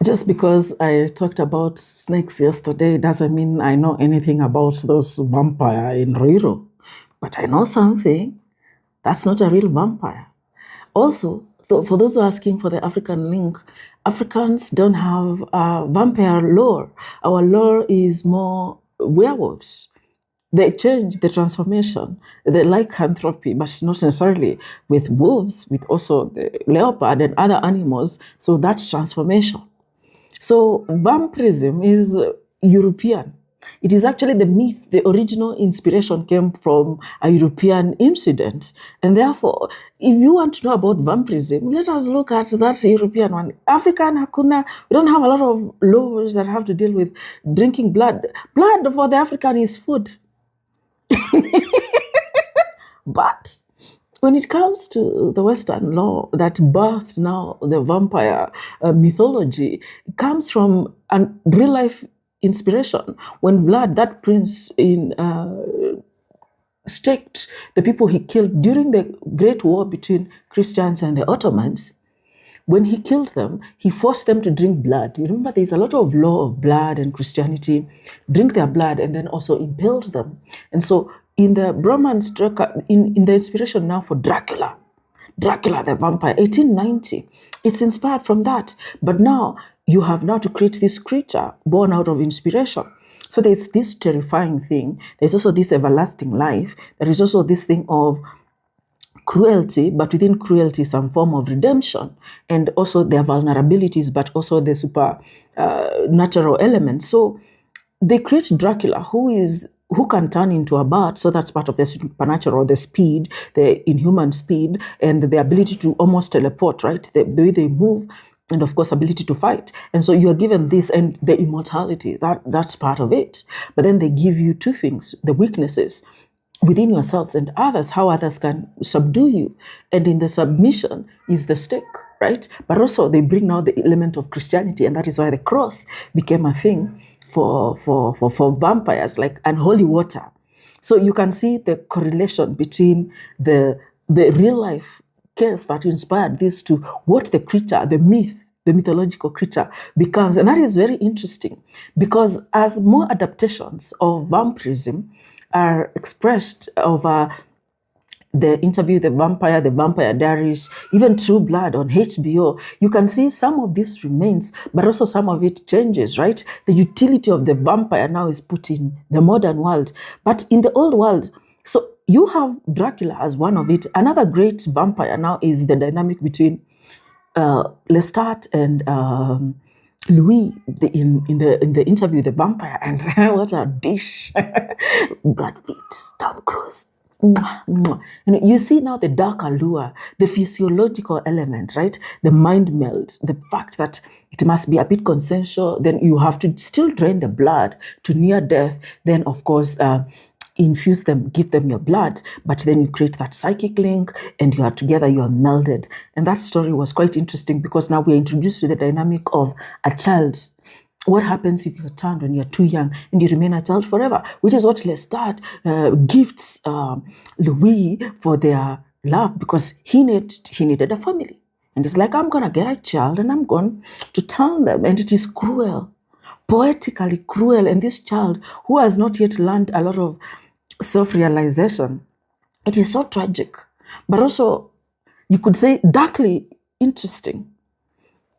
Just because I talked about snakes yesterday doesn't mean I know anything about those vampire in Ruiru. But I know something. That's not a real vampire. Also, for those who are asking for the African link, Africans don't have vampire lore. Our lore is more werewolves. They change the transformation, the lycanthropy, but not necessarily with wolves, with also the leopard and other animals. So that's transformation. So vampirism is European. It is actually the myth, the original inspiration came from a European incident. And therefore, if you want to know about vampirism, let us look at that European one. African Hakuna, we don't have a lot of laws that have to deal with drinking blood. Blood for the African is food. But when it comes to the Western law that birthed now the vampire mythology, it comes from a real life inspiration. When Vlad, that prince in staked the people he killed during the Great War between Christians and the Ottomans, when he killed them, he forced them to drink blood. You remember there's a lot of law of blood and Christianity, drink their blood and then also impaled them. And so in the Brahman's, in the inspiration now for Dracula the vampire, 1890, it's inspired from that. But now you have now to create this creature born out of inspiration. So there's this terrifying thing. There's also this everlasting life. There is also this thing of cruelty, but within cruelty, some form of redemption, and also their vulnerabilities, but also the supernatural elements. So they create Dracula, who can turn into a bat. So that's part of the supernatural, the speed, the inhuman speed, and the ability to almost teleport, right? The way they move, and of course, ability to fight. And so you are given this and the immortality, that's part of it. But then they give you two things, the weaknesses within yourselves and others, how others can subdue you. And in the submission is the stake, right? But also they bring now the element of Christianity, and that is why the cross became a thing for vampires, like unholy water. So you can see the correlation between the real life case that inspired this to what the creature, the myth, the mythological creature becomes. And that is very interesting because as more adaptations of vampirism are expressed over the interview, The Vampire Diaries, even True Blood on HBO, you can see some of this remains, but also some of it changes, right? The utility of the vampire now is put in the modern world. But in the old world, so you have Dracula as one of it. Another great vampire now is the dynamic between Lestat and Louis in the interview, The Vampire, and what a dish. Brad Pitt, Tom Cruise. Mwah, mwah. You see now the dark allure, the physiological element, right? The mind meld, the fact that it must be a bit consensual, then you have to still drain the blood to near death, then of course infuse them, give them your blood, but then you create that psychic link and you are together, you are melded. And that story was quite interesting because now we're introduced to the dynamic of a child. What happens if you're turned when you're too young and you remain a child forever? Which is what Lestat gifts Louis for their love, because he needed a family. And it's like, I'm going to get a child and I'm going to turn them. And it is cruel, poetically cruel. And this child who has not yet learned a lot of self-realization, it is so tragic, but also you could say darkly interesting,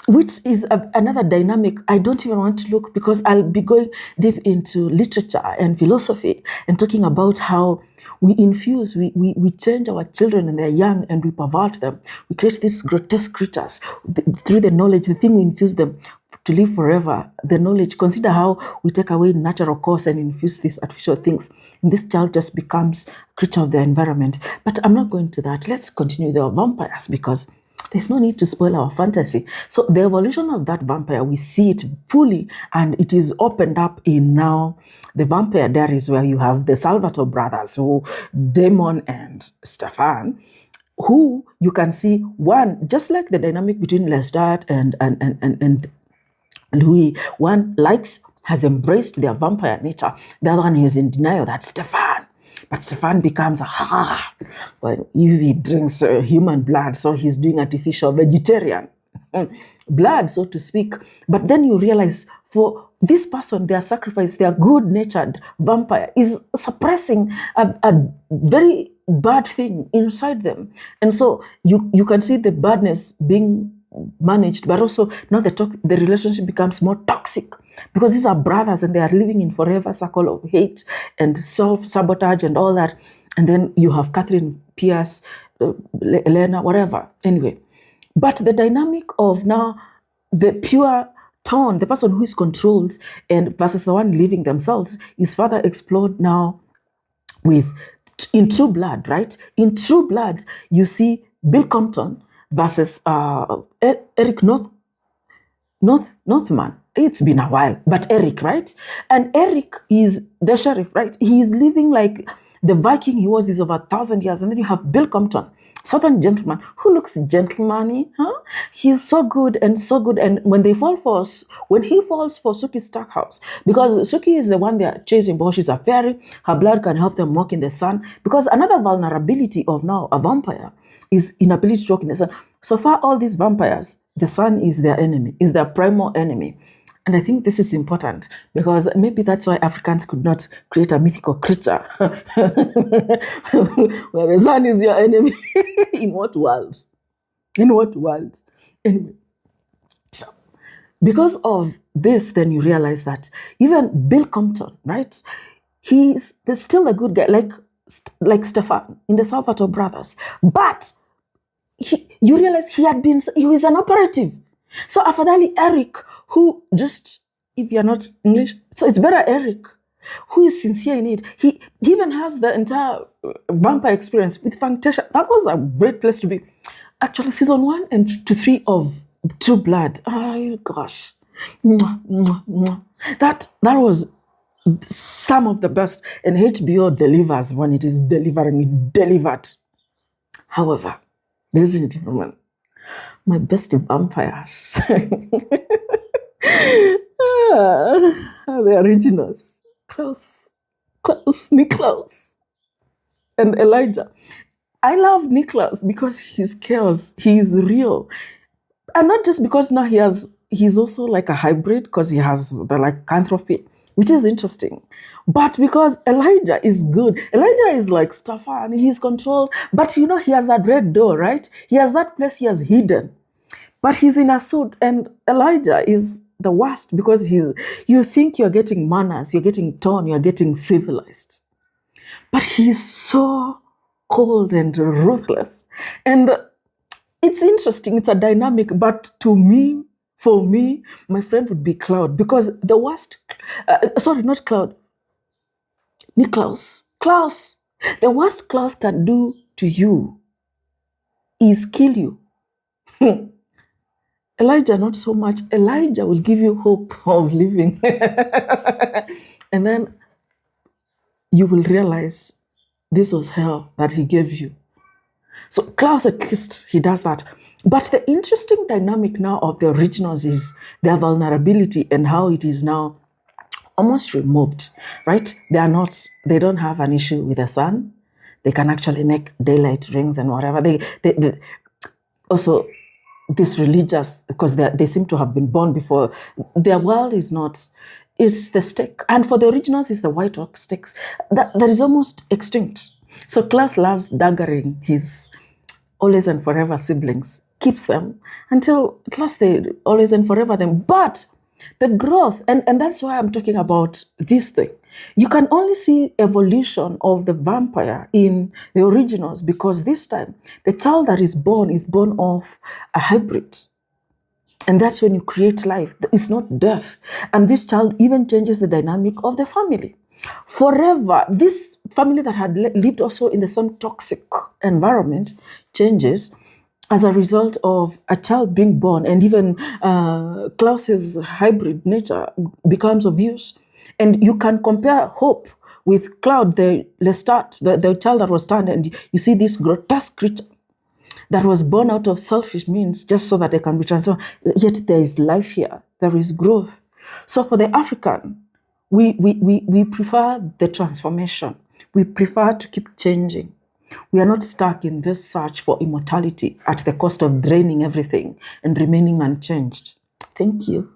which is another dynamic I don't even want to look, because I'll be going deep into literature and philosophy and talking about how we infuse, we change our children and they're young and we pervert them. We create these grotesque creatures through the knowledge, the thing we infuse them to live forever, the knowledge. Consider how we take away natural cause and infuse these artificial things. And this child just becomes a creature of the environment. But I'm not going to that. Let's continue with our vampires because there's no need to spoil our fantasy. So the evolution of that vampire, we see it fully, and it is opened up in now the Vampire Diaries, where you have the Salvatore brothers, who Damon and Stefan, who you can see one, just like the dynamic between Lestat and Louis, one has embraced their vampire nature, the other one is in denial. That's Stefan. But Stefan becomes well, if he drinks human blood, so he's doing artificial vegetarian. blood, so to speak. But then you realize for this person, their sacrifice, their good-natured vampire is suppressing a very bad thing inside them. And so you can see the badness being managed, but also now the relationship becomes more toxic because these are brothers and they are living in forever circle of hate and self-sabotage and all that. And then you have Catherine Pierce, Elena, whatever. Anyway, but the dynamic of now the pure tone, the person who is controlled and versus the one living themselves is further explored now with in True Blood, right? In True Blood, you see Bill Compton versus Eric Northman. It's been a while, but Eric, right? And Eric is the sheriff, right? He is living like the Viking he was, is over 1,000 years. And then you have Bill Compton, Southern gentleman, who looks gentleman-y, huh? He's so good and so good. And when he falls for Suki Stackhouse, because Suki is the one they are chasing because she's a fairy, her blood can help them walk in the sun. Because another vulnerability of now a vampire is inability to walk in the sun. So far, all these vampires, the sun is their enemy, is their primal enemy. And I think this is important because maybe that's why Africans could not create a mythical creature where the sun is your enemy. In what world? In what world? Anyway, so because of this, then you realize that even Bill Compton, right? There's still a good guy, like Stefan in the Salvatore Brothers, but you realize he was an operative. So afadhali Eric, who just, if you're not English, so it's better Eric, who is sincere in it. He even has the entire vampire experience with Fantasia. That was a great place to be. Actually, season 1 and 3 of True Blood. Oh gosh, that was some of the best. And HBO delivers when it is delivering. It delivered. However, ladies and gentlemen, my best vampires. The originals. Klaus, Niklaus, and Elijah. I love Niklaus because he's chaos. He is real. And not just because now he's also like a hybrid because he has the lycanthropy, which is interesting. But because Elijah is good. Elijah is like Stefan, he's controlled. But he has that red door, right? He has that place he has hidden. But he's in a suit, and Elijah is the worst because you think you're getting manners, you're getting tone, you're getting civilized. But he's so cold and ruthless. And it's interesting, it's a dynamic, but for me, my friend would be Cloud, because the worst, sorry, not Cloud, Niklaus. Klaus, the worst Klaus can do to you is kill you. Elijah, not so much. Elijah will give you hope of living. And then you will realize this was hell that he gave you. So Klaus, at least, he does that. But the interesting dynamic now of the originals is their vulnerability and how it is now almost removed, right? They don't have an issue with the sun. They can actually make daylight rings and whatever. They also, this religious, because they seem to have been born before, their world is the stick. And for the originals, it's the white oak sticks. That is almost extinct. So Klaus loves daggering his always and forever siblings, keeps them until at last they always and forever them. But the growth, and that's why I'm talking about this thing. You can only see evolution of the vampire in the originals because this time the child that is born of a hybrid. And that's when you create life. It's not death. And this child even changes the dynamic of the family. Forever, this family that had lived also in the same toxic environment changes as a result of a child being born, and even Klaus's hybrid nature becomes of use. And you can compare Hope with Cloud, the Lestat, the child that was turned, and you see this grotesque creature that was born out of selfish means just so that they can be transformed. Yet there is life here, there is growth. So for the African, we prefer the transformation. We prefer to keep changing. We are not stuck in this search for immortality at the cost of draining everything and remaining unchanged. Thank you.